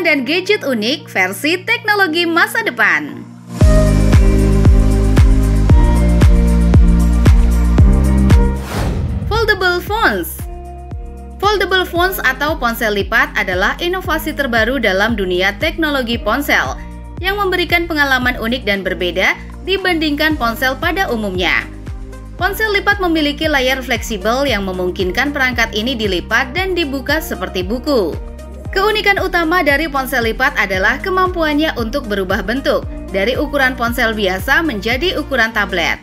dan gadget unik versi teknologi masa depan. Foldable phones. Foldable phones atau ponsel lipat adalah inovasi terbaru dalam dunia teknologi ponsel yang memberikan pengalaman unik dan berbeda dibandingkan ponsel pada umumnya. Ponsel lipat memiliki layar fleksibel yang memungkinkan perangkat ini dilipat dan dibuka seperti buku. Keunikan utama dari ponsel lipat adalah kemampuannya untuk berubah bentuk dari ukuran ponsel biasa menjadi ukuran tablet,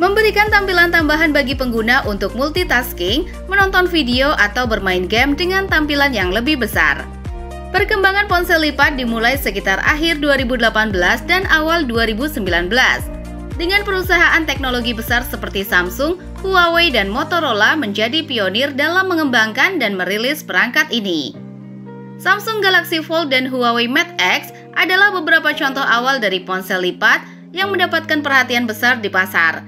memberikan tampilan tambahan bagi pengguna untuk multitasking, menonton video, atau bermain game dengan tampilan yang lebih besar. Perkembangan ponsel lipat dimulai sekitar akhir 2018 dan awal 2019. Dengan perusahaan teknologi besar seperti Samsung, Huawei, dan Motorola menjadi pionir dalam mengembangkan dan merilis perangkat ini. Samsung Galaxy Fold dan Huawei Mate X adalah beberapa contoh awal dari ponsel lipat yang mendapatkan perhatian besar di pasar.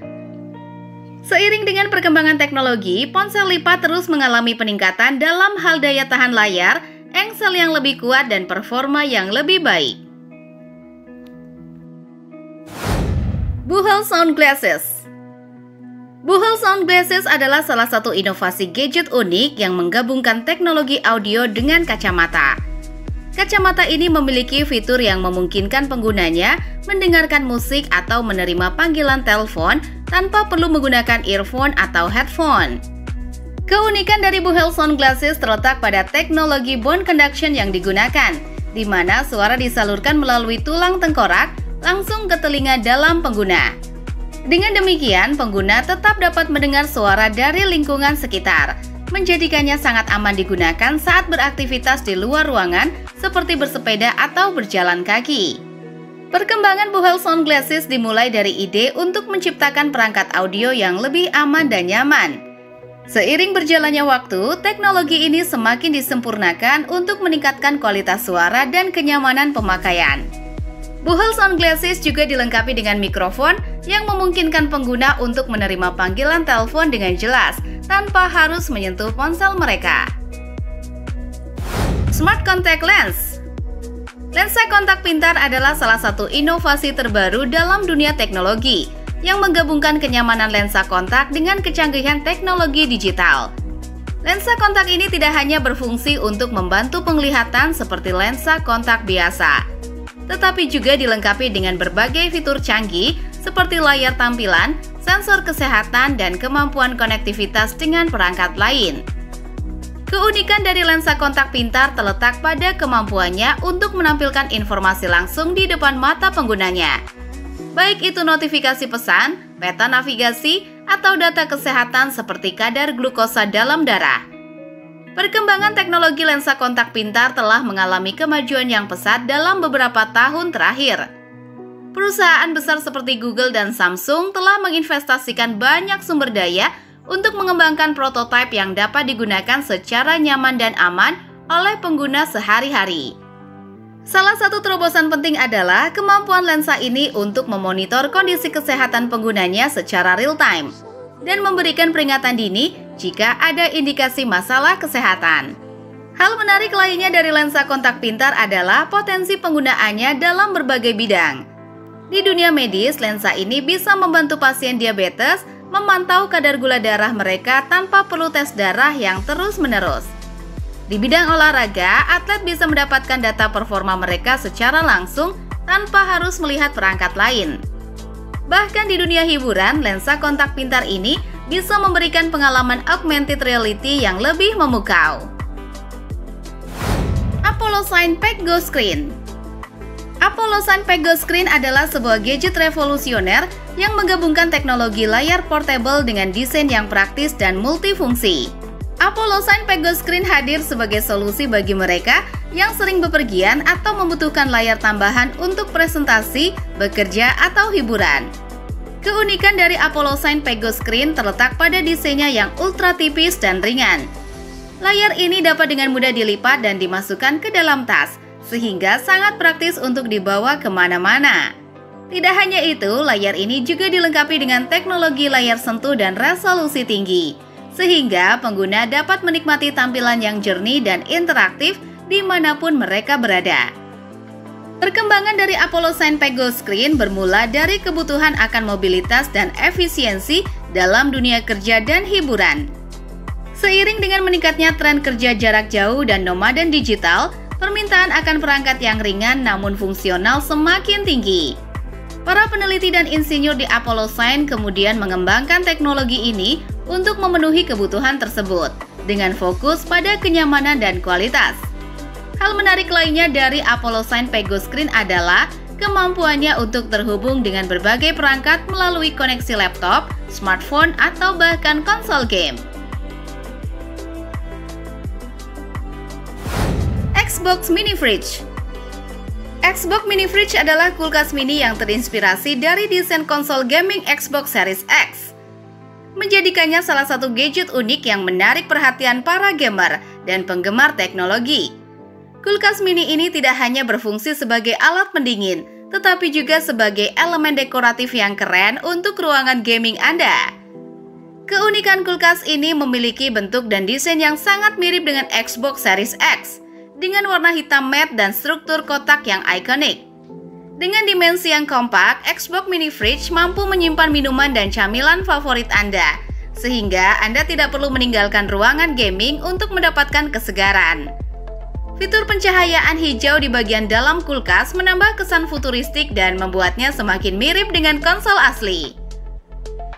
Seiring dengan perkembangan teknologi, ponsel lipat terus mengalami peningkatan dalam hal daya tahan layar, engsel yang lebih kuat, dan performa yang lebih baik. Buchel Sound Glasses. Buchel Sound Glasses adalah salah satu inovasi gadget unik yang menggabungkan teknologi audio dengan kacamata. Kacamata ini memiliki fitur yang memungkinkan penggunanya mendengarkan musik atau menerima panggilan telepon tanpa perlu menggunakan earphone atau headphone. Keunikan dari Buchel Sound Glasses terletak pada teknologi bone conduction yang digunakan, di mana suara disalurkan melalui tulang tengkorak langsung ke telinga dalam pengguna. Dengan demikian, pengguna tetap dapat mendengar suara dari lingkungan sekitar, menjadikannya sangat aman digunakan saat beraktivitas di luar ruangan seperti bersepeda atau berjalan kaki. Perkembangan Buchel Sound Glasses dimulai dari ide untuk menciptakan perangkat audio yang lebih aman dan nyaman. Seiring berjalannya waktu, teknologi ini semakin disempurnakan untuk meningkatkan kualitas suara dan kenyamanan pemakaian. Buchel Sound Glasses juga dilengkapi dengan mikrofon yang memungkinkan pengguna untuk menerima panggilan telepon dengan jelas tanpa harus menyentuh ponsel mereka. Smart Contact Lens. Lensa kontak pintar adalah salah satu inovasi terbaru dalam dunia teknologi yang menggabungkan kenyamanan lensa kontak dengan kecanggihan teknologi digital. Lensa kontak ini tidak hanya berfungsi untuk membantu penglihatan seperti lensa kontak biasa, tetapi juga dilengkapi dengan berbagai fitur canggih seperti layar tampilan, sensor kesehatan, dan kemampuan konektivitas dengan perangkat lain. Keunikan dari lensa kontak pintar terletak pada kemampuannya untuk menampilkan informasi langsung di depan mata penggunanya, baik itu notifikasi pesan, peta navigasi, atau data kesehatan seperti kadar glukosa dalam darah. Perkembangan teknologi lensa kontak pintar telah mengalami kemajuan yang pesat dalam beberapa tahun terakhir. Perusahaan besar seperti Google dan Samsung telah menginvestasikan banyak sumber daya untuk mengembangkan prototipe yang dapat digunakan secara nyaman dan aman oleh pengguna sehari-hari. Salah satu terobosan penting adalah kemampuan lensa ini untuk memonitor kondisi kesehatan penggunanya secara real-time dan memberikan peringatan dini jika ada indikasi masalah kesehatan. Hal menarik lainnya dari lensa kontak pintar adalah potensi penggunaannya dalam berbagai bidang. Di dunia medis, lensa ini bisa membantu pasien diabetes memantau kadar gula darah mereka tanpa perlu tes darah yang terus-menerus. Di bidang olahraga, atlet bisa mendapatkan data performa mereka secara langsung tanpa harus melihat perangkat lain. Bahkan di dunia hiburan, lensa kontak pintar ini bisa memberikan pengalaman augmented reality yang lebih memukau. Apollo SignPack Go Screen. Apollo SignPack Go Screen adalah sebuah gadget revolusioner yang menggabungkan teknologi layar portable dengan desain yang praktis dan multifungsi. Apollo SignPack Go Screen hadir sebagai solusi bagi mereka yang sering bepergian atau membutuhkan layar tambahan untuk presentasi, bekerja, atau hiburan. Keunikan dari Apollo SignPack Go Screen terletak pada desainnya yang ultra tipis dan ringan. Layar ini dapat dengan mudah dilipat dan dimasukkan ke dalam tas, sehingga sangat praktis untuk dibawa kemana-mana. Tidak hanya itu, layar ini juga dilengkapi dengan teknologi layar sentuh dan resolusi tinggi, sehingga pengguna dapat menikmati tampilan yang jernih dan interaktif dimanapun mereka berada. Perkembangan dari Apollo Sign-Pack Go Screen bermula dari kebutuhan akan mobilitas dan efisiensi dalam dunia kerja dan hiburan. Seiring dengan meningkatnya tren kerja jarak jauh dan nomaden digital, permintaan akan perangkat yang ringan namun fungsional semakin tinggi. Para peneliti dan insinyur di Apollo Sign kemudian mengembangkan teknologi ini untuk memenuhi kebutuhan tersebut, dengan fokus pada kenyamanan dan kualitas. Hal menarik lainnya dari Apollo Sign-Pack Go Screen adalah kemampuannya untuk terhubung dengan berbagai perangkat melalui koneksi laptop, smartphone, atau bahkan konsol game. Xbox Mini Fridge. Xbox Mini Fridge adalah kulkas mini yang terinspirasi dari desain konsol gaming Xbox Series X, menjadikannya salah satu gadget unik yang menarik perhatian para gamer dan penggemar teknologi. Kulkas mini ini tidak hanya berfungsi sebagai alat pendingin, tetapi juga sebagai elemen dekoratif yang keren untuk ruangan gaming Anda. Keunikan kulkas ini memiliki bentuk dan desain yang sangat mirip dengan Xbox Series X, dengan warna hitam matte dan struktur kotak yang ikonik. Dengan dimensi yang kompak, Xbox Mini Fridge mampu menyimpan minuman dan camilan favorit Anda, sehingga Anda tidak perlu meninggalkan ruangan gaming untuk mendapatkan kesegaran. Fitur pencahayaan hijau di bagian dalam kulkas menambah kesan futuristik dan membuatnya semakin mirip dengan konsol asli.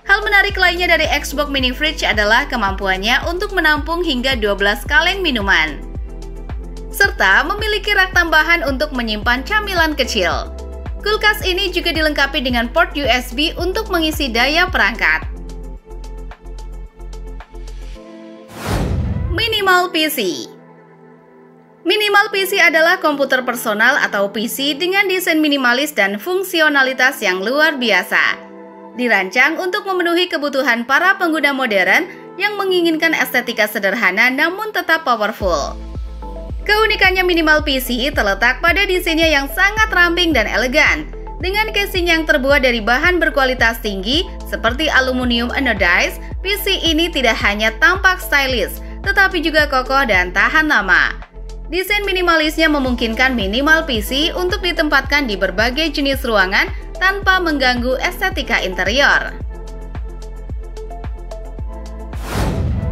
Hal menarik lainnya dari Xbox Mini Fridge adalah kemampuannya untuk menampung hingga 12 kaleng minuman, serta memiliki rak tambahan untuk menyimpan camilan kecil. Kulkas ini juga dilengkapi dengan port USB untuk mengisi daya perangkat. Minimal PC. Minimal PC adalah komputer personal atau PC dengan desain minimalis dan fungsionalitas yang luar biasa. Dirancang untuk memenuhi kebutuhan para pengguna modern yang menginginkan estetika sederhana namun tetap powerful. Keunikannya minimal PC terletak pada desainnya yang sangat ramping dan elegan. Dengan casing yang terbuat dari bahan berkualitas tinggi seperti aluminium anodized, PC ini tidak hanya tampak stylish, tetapi juga kokoh dan tahan lama. Desain minimalisnya memungkinkan minimal PC untuk ditempatkan di berbagai jenis ruangan tanpa mengganggu estetika interior.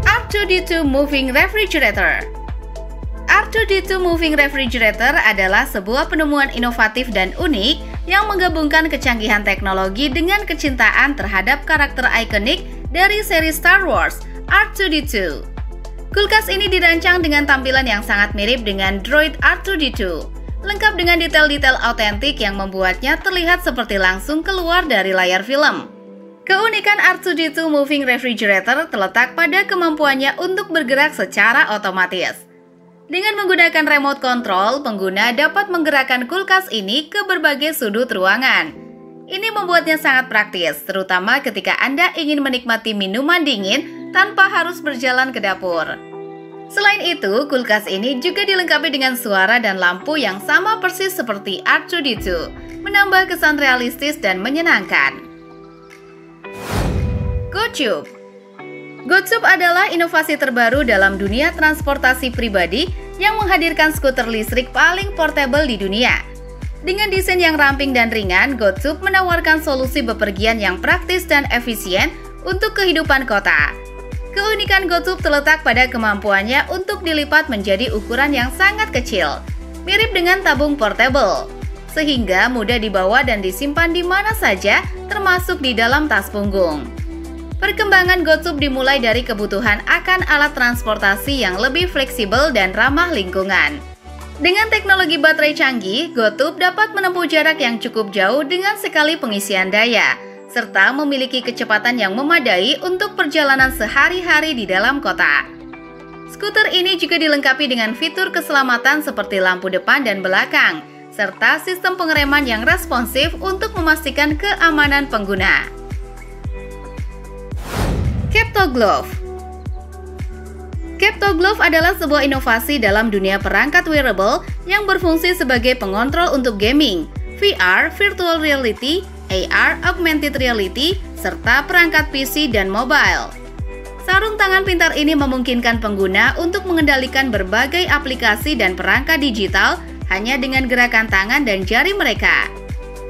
R2-D2 Moving Refrigerator. R2-D2 Moving Refrigerator adalah sebuah penemuan inovatif dan unik yang menggabungkan kecanggihan teknologi dengan kecintaan terhadap karakter ikonik dari seri Star Wars, R2-D2. Kulkas ini dirancang dengan tampilan yang sangat mirip dengan droid R2-D2, lengkap dengan detail-detail autentik yang membuatnya terlihat seperti langsung keluar dari layar film. Keunikan R2-D2 Moving Refrigerator terletak pada kemampuannya untuk bergerak secara otomatis. Dengan menggunakan remote control, pengguna dapat menggerakkan kulkas ini ke berbagai sudut ruangan. Ini membuatnya sangat praktis, terutama ketika Anda ingin menikmati minuman dingin tanpa harus berjalan ke dapur. Selain itu, kulkas ini juga dilengkapi dengan suara dan lampu yang sama persis seperti R2-D2, menambah kesan realistis dan menyenangkan. GoTube. GoTube adalah inovasi terbaru dalam dunia transportasi pribadi yang menghadirkan skuter listrik paling portable di dunia. Dengan desain yang ramping dan ringan, GoTube menawarkan solusi bepergian yang praktis dan efisien untuk kehidupan kota. Keunikan GoTube terletak pada kemampuannya untuk dilipat menjadi ukuran yang sangat kecil, mirip dengan tabung portable, sehingga mudah dibawa dan disimpan di mana saja, termasuk di dalam tas punggung. Perkembangan GoTube dimulai dari kebutuhan akan alat transportasi yang lebih fleksibel dan ramah lingkungan. Dengan teknologi baterai canggih, GoTube dapat menempuh jarak yang cukup jauh dengan sekali pengisian daya, serta memiliki kecepatan yang memadai untuk perjalanan sehari-hari di dalam kota. Skuter ini juga dilengkapi dengan fitur keselamatan seperti lampu depan dan belakang, serta sistem pengereman yang responsif untuk memastikan keamanan pengguna. CaptoGlove. CaptoGlove adalah sebuah inovasi dalam dunia perangkat wearable yang berfungsi sebagai pengontrol untuk gaming, VR, virtual reality, AR, augmented reality, serta perangkat PC dan mobile. Sarung tangan pintar ini memungkinkan pengguna untuk mengendalikan berbagai aplikasi dan perangkat digital hanya dengan gerakan tangan dan jari mereka.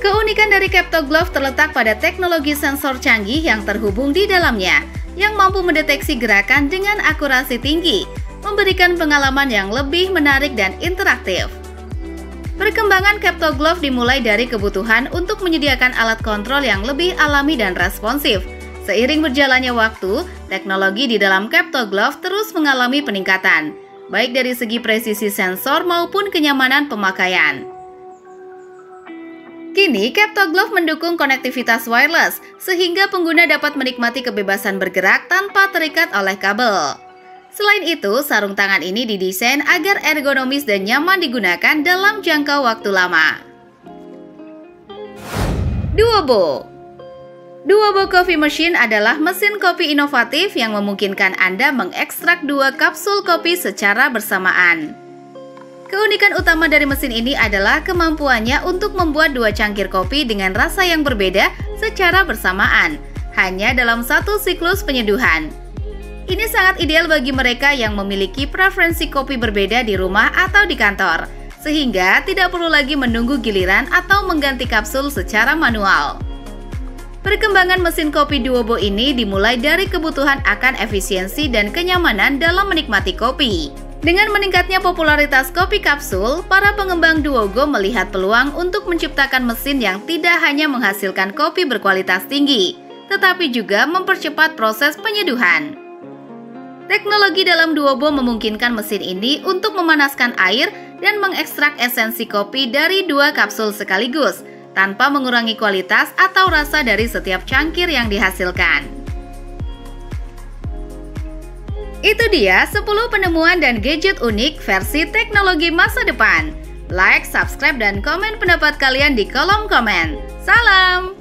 Keunikan dari CaptoGlove terletak pada teknologi sensor canggih yang terhubung di dalamnya, yang mampu mendeteksi gerakan dengan akurasi tinggi, memberikan pengalaman yang lebih menarik dan interaktif. Perkembangan CaptoGlove dimulai dari kebutuhan untuk menyediakan alat kontrol yang lebih alami dan responsif. Seiring berjalannya waktu, teknologi di dalam CaptoGlove terus mengalami peningkatan, baik dari segi presisi sensor maupun kenyamanan pemakaian. Kini, CaptoGlove mendukung konektivitas wireless, sehingga pengguna dapat menikmati kebebasan bergerak tanpa terikat oleh kabel. Selain itu, sarung tangan ini didesain agar ergonomis dan nyaman digunakan dalam jangka waktu lama. Duobo Coffee Machine adalah mesin kopi inovatif yang memungkinkan Anda mengekstrak 2 kapsul kopi secara bersamaan. Keunikan utama dari mesin ini adalah kemampuannya untuk membuat 2 cangkir kopi dengan rasa yang berbeda secara bersamaan, hanya dalam satu siklus penyeduhan. Ini sangat ideal bagi mereka yang memiliki preferensi kopi berbeda di rumah atau di kantor, sehingga tidak perlu lagi menunggu giliran atau mengganti kapsul secara manual. Perkembangan mesin kopi Duobo ini dimulai dari kebutuhan akan efisiensi dan kenyamanan dalam menikmati kopi. Dengan meningkatnya popularitas kopi kapsul, para pengembang Duogo melihat peluang untuk menciptakan mesin yang tidak hanya menghasilkan kopi berkualitas tinggi, tetapi juga mempercepat proses penyeduhan. Teknologi dalam Duobo memungkinkan mesin ini untuk memanaskan air dan mengekstrak esensi kopi dari 2 kapsul sekaligus, tanpa mengurangi kualitas atau rasa dari setiap cangkir yang dihasilkan. Itu dia 10 penemuan dan gadget unik versi teknologi masa depan. Like, subscribe, dan komen pendapat kalian di kolom komen. Salam!